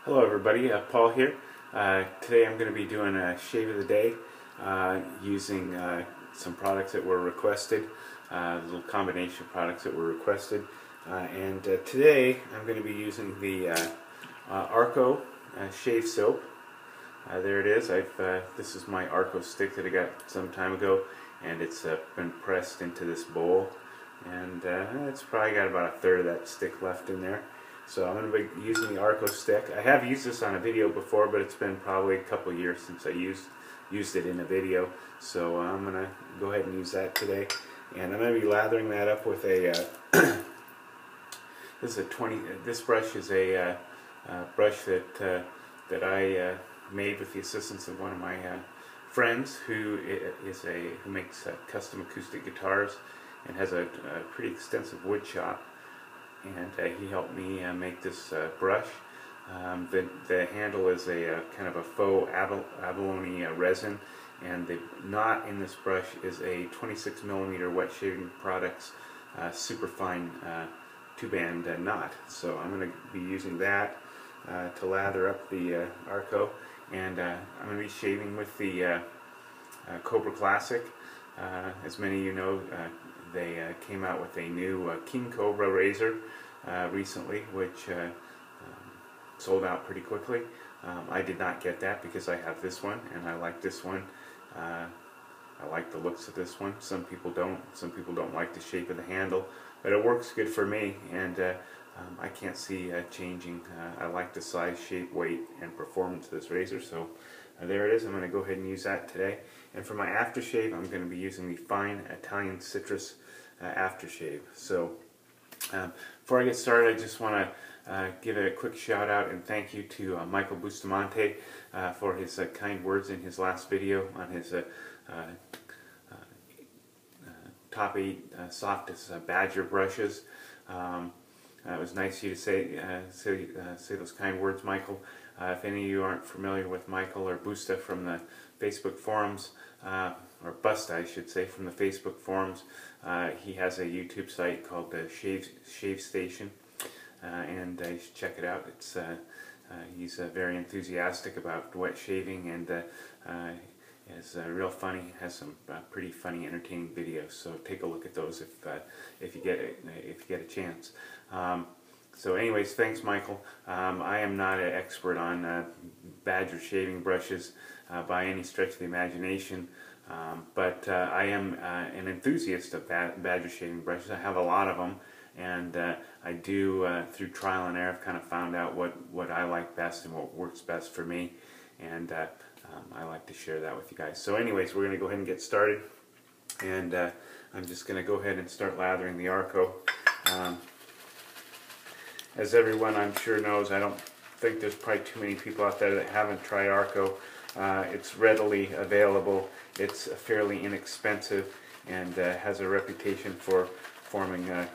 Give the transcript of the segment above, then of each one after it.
Hello everybody, Paul here. Today I'm going to be doing a shave of the day using some products that were requested, a little combination of products that were requested. Today I'm going to be using the Arko shave soap. There it is. This is my Arko stick that I got some time ago, and it's been pressed into this bowl, and it's probably got about a third of that stick left in there. So I'm going to be using the Arko stick. I have used this on a video before, but it's been probably a couple of years since I used it in a video. So I'm going to go ahead and use that today, and I'm going to be lathering that up with a. This brush is a brush that I made with the assistance of one of my friends who makes custom acoustic guitars and has a pretty extensive wood shop. And he helped me make this brush. The handle is a kind of a faux abalone resin, and the knot in this brush is a 26mm wet shaving products superfine 2-band knot. So I'm going to be using that to lather up the Arko, and I'm going to be shaving with the Cobra Classic. As many of you know, they came out with a new King Cobra razor recently, which sold out pretty quickly. I did not get that because I have this one, and I like this one. I like the looks of this one. Some people don't. Some people don't like the shape of the handle, but it works good for me, and I can't see changing. I like the size, shape, weight, and performance of this razor, so there it is. I'm going to go ahead and use that today. And for my aftershave, I'm going to be using the Fine Italian Citrus Aftershave. So before I get started, I just want to give a quick shout out and thank you to Michael Bustamante for his kind words in his last video on his top 8 softest badger brushes. It was nice of you to say those kind words, Michael. If any of you aren't familiar with Michael or Busta from the Facebook forums, or Busta I should say, from the Facebook forums, he has a YouTube site called the Shave Station, and you should check it out. He's very enthusiastic about wet shaving, and is real funny. Has some pretty funny, entertaining videos. So take a look at those if you get a chance. So anyways, thanks Michael. I am not an expert on badger shaving brushes by any stretch of the imagination, but I am an enthusiast of badger shaving brushes. I have a lot of them, and I do, through trial and error, I've kind of found out what I like best and what works best for me, and I like to share that with you guys. So anyways, we're going to go ahead and get started, and I'm just going to go ahead and start lathering the Arko. As everyone I'm sure knows, I don't think there's probably too many people out there that haven't tried Arko. It's readily available, it's fairly inexpensive, and has a reputation for forming a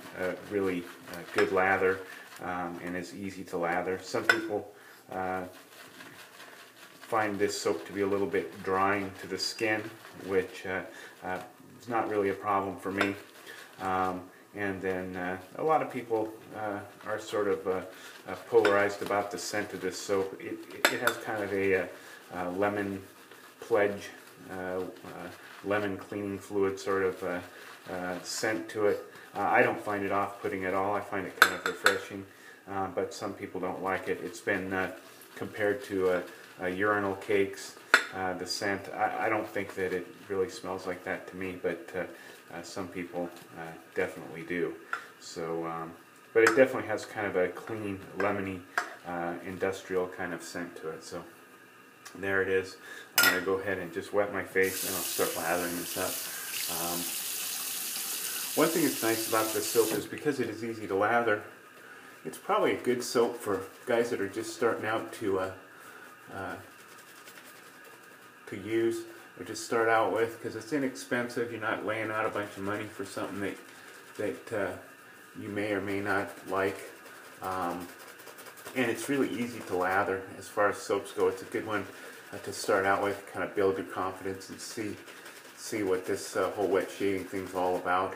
really good lather, and is easy to lather. Some people find this soap to be a little bit drying to the skin, which is not really a problem for me. And then a lot of people are sort of polarized about the scent of this soap. It has kind of a lemon pledge, lemon cleaning fluid sort of scent to it. I don't find it off-putting at all. I find it kind of refreshing, but some people don't like it. It's been compared to urinal cakes. The scent, I don't think that it really smells like that to me, but some people definitely do. So, but it definitely has kind of a clean, lemony, industrial kind of scent to it. So there it is. I'm going to go ahead and just wet my face, and I'll start lathering this up. One thing that's nice about this soap is because it is easy to lather, it's probably a good soap for guys that are just starting out to use, or just start out with, because it's inexpensive. You're not laying out a bunch of money for something that you may or may not like, and it's really easy to lather. As far as soaps go, it's a good one to start out with, kind of build your confidence and see what this whole wet shaving thing's all about.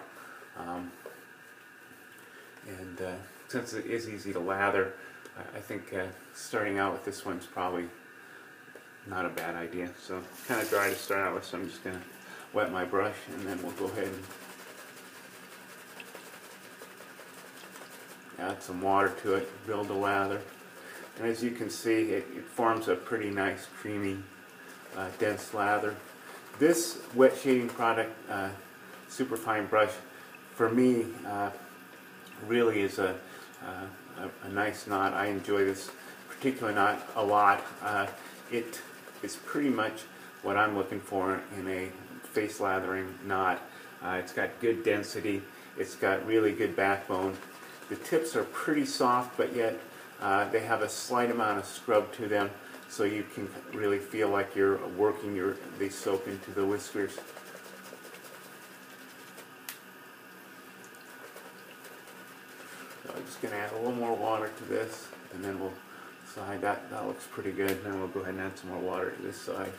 And since it is easy to lather, I think starting out with this one's probably not a bad idea. So kind of dry to start out with, so I'm just going to wet my brush, and then we'll go ahead and add some water to it, build a lather. And as you can see, it forms a pretty nice, creamy, dense lather. This wet shaving product, superfine brush, for me, really is a nice knot. I enjoy this particular knot a lot. It is pretty much what I'm looking for in a face lathering knot. It's got good density. It's got really good backbone. The tips are pretty soft, but yet they have a slight amount of scrub to them, so you can really feel like you're working the soap into the whiskers. So I'm just going to add a little more water to this, and then we'll slide that. That looks pretty good. And then we'll go ahead and add some more water to this side.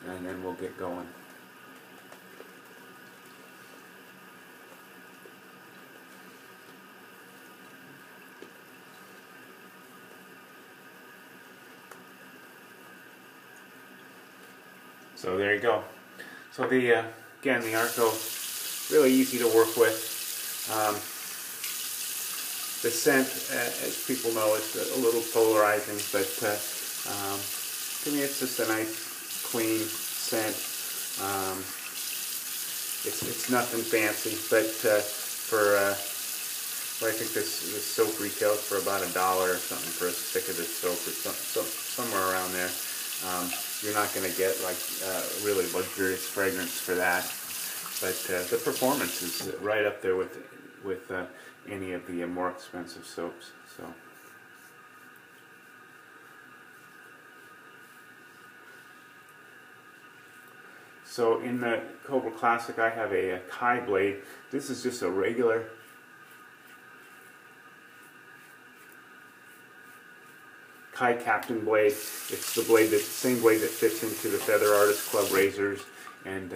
And then we'll get going. So there you go. So again, the Arko, really easy to work with. The scent, as people know, is a little polarizing, but to me it's just a nice, clean scent. It's nothing fancy, but I think this soap retails for about $1 or something for a stick of this soap, or somewhere around there. You're not going to get like really luxurious fragrance for that, but the performance is right up there with any of the more expensive soaps. So in the Cobra Classic, I have a Kai blade. This is just a regular Kai Captain blade. It's the blade same blade that fits into the Feather Artist Club razors and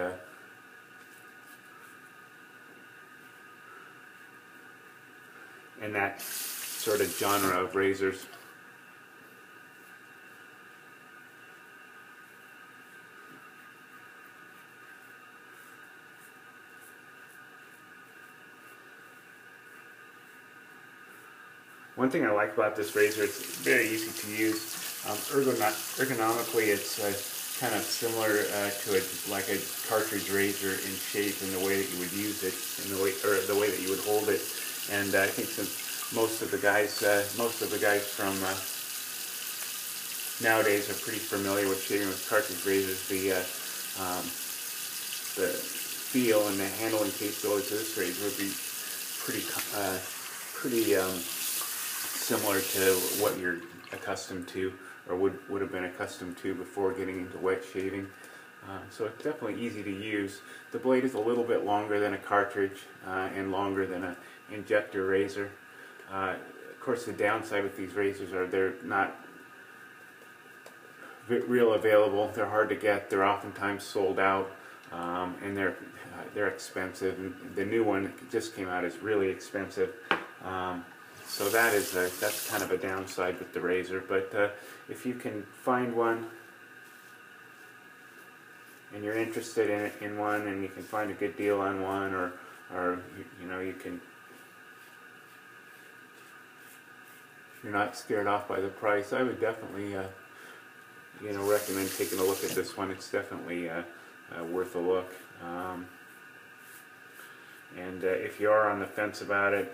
that sort of genre of razors. One thing I like about this razor, it's very easy to use. Ergonomically, it's kind of similar to like a cartridge razor in shape in the way that you would use it, in the way that you would hold it. And I think since most of the guys from nowadays are pretty familiar with shaving with cartridge razors, the feel and the handling capabilities of this razor would be pretty similar to what you're accustomed to, or would have been accustomed to before getting into wet shaving. So it's definitely easy to use. The blade is a little bit longer than a cartridge and longer than an injector razor. Of course, the downside with these razors are they're not real available. They're hard to get. They're oftentimes sold out, and they're expensive. And the new one that just came out is really expensive. So that's kind of a downside with the razor. But if you can find one and you're interested in one, and you can find a good deal on one, or you're not scared off by the price, I would definitely recommend taking a look at this one. It's definitely worth a look. And if you are on the fence about it,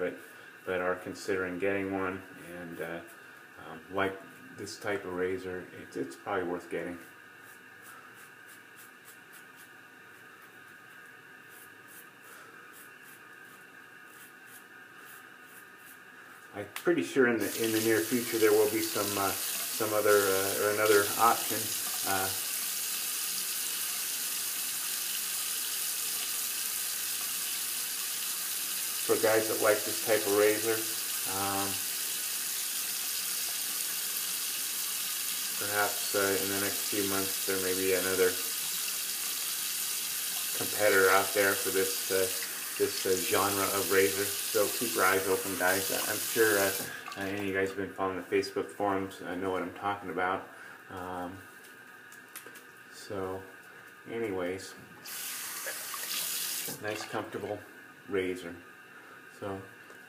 but are considering getting one and like this type of razor, it's probably worth getting. I'm pretty sure in the near future there will be some other or another option. For guys that like this type of razor, perhaps in the next few months there may be another competitor out there for this this genre of razor. So keep your eyes open, guys. I'm sure any of you guys have been following the Facebook forums know what I'm talking about. So anyways, nice comfortable razor. So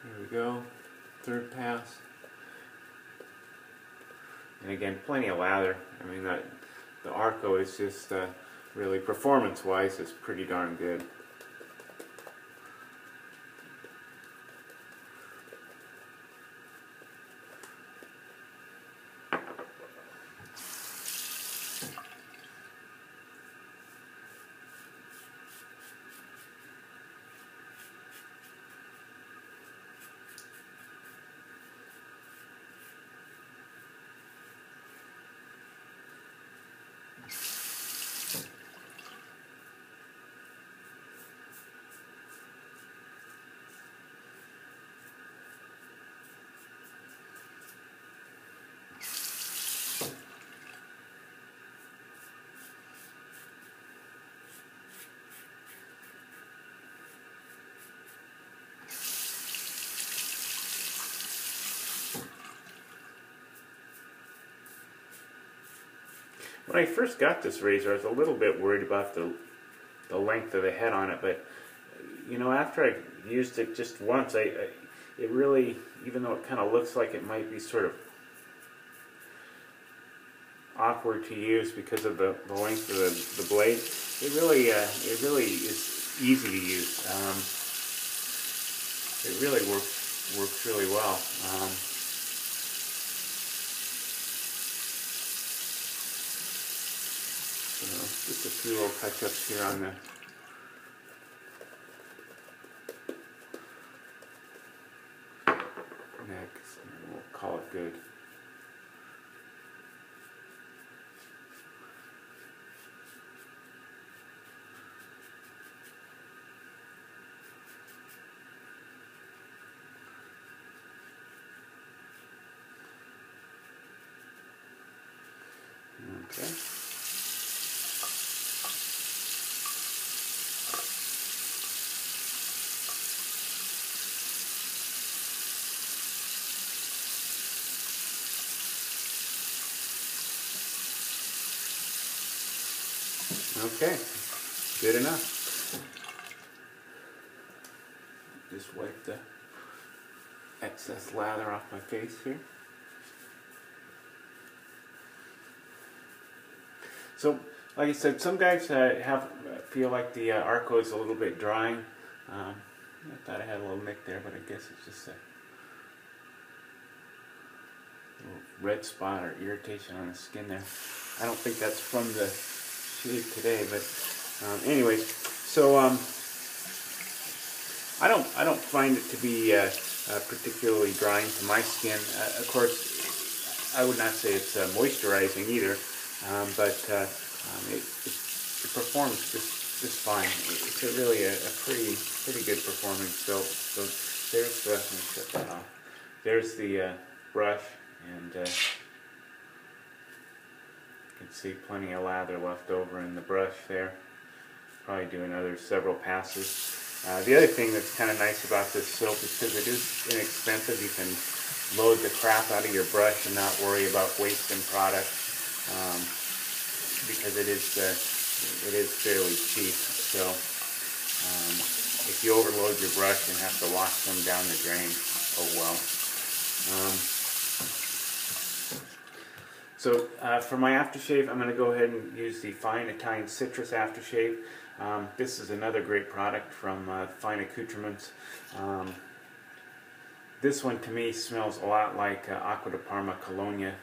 here we go, third pass. And again, plenty of lather. I mean, the Arko is just really, performance-wise, is pretty darn good. When I first got this razor, I was a little bit worried about the length of the head on it, but you know, after I used it just once, it really, even though it kind of looks like it might be sort of awkward to use because of the length of the blade, it really is easy to use. It really works really well. Just a few little touch-ups here on the neck. We'll call it good. Okay. Okay, good enough. Just wipe the excess lather off my face here. So, like I said, some guys feel like the Arko is a little bit drying. I thought I had a little nick there, but I guess it's just a little red spot or irritation on the skin there. I don't think that's from the shave today, but anyways, so I don't find it to be particularly drying to my skin. Of course, I would not say it's moisturizing either, but it performs just fine. It's really a pretty good performing soap. So there's let me shut that off. There's the brush, and you can see plenty of lather left over in the brush there. Probably do another several passes. The other thing that's kind of nice about this soap is because it is inexpensive. You can load the crap out of your brush and not worry about wasting product, because it is fairly cheap. So if you overload your brush and have to wash some down the drain, oh well. So for my aftershave, I'm going to go ahead and use the Fine Italian Citrus Aftershave. This is another great product from Fine Accoutrements. This one to me smells a lot like Acqua di Parma Colonia.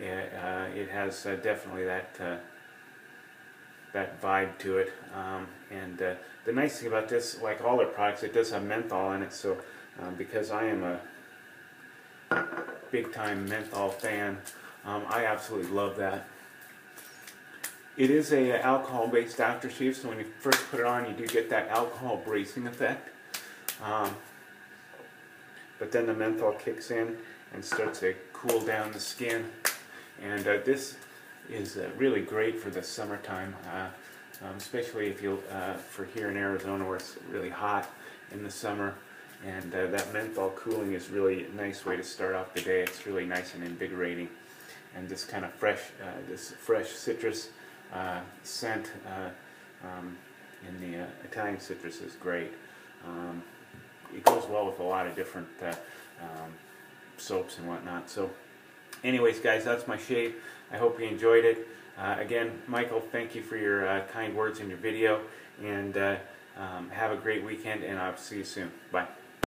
It has definitely that vibe to it. And the nice thing about this, like all their products, it does have menthol in it. So because I am a big time menthol fan, I absolutely love that. It is a alcohol-based aftershave, so when you first put it on, you do get that alcohol bracing effect. But then the menthol kicks in and starts to cool down the skin. And this is really great for the summertime. especially if you for here in Arizona where it's really hot in the summer. And that menthol cooling is really a nice way to start off the day. It's really nice and invigorating. And this kind of fresh citrus scent in the Italian citrus is great. It goes well with a lot of different soaps and whatnot. So anyways, guys, that's my shave. I hope you enjoyed it. Again, Michael, thank you for your kind words in your video. And have a great weekend, and I'll see you soon. Bye.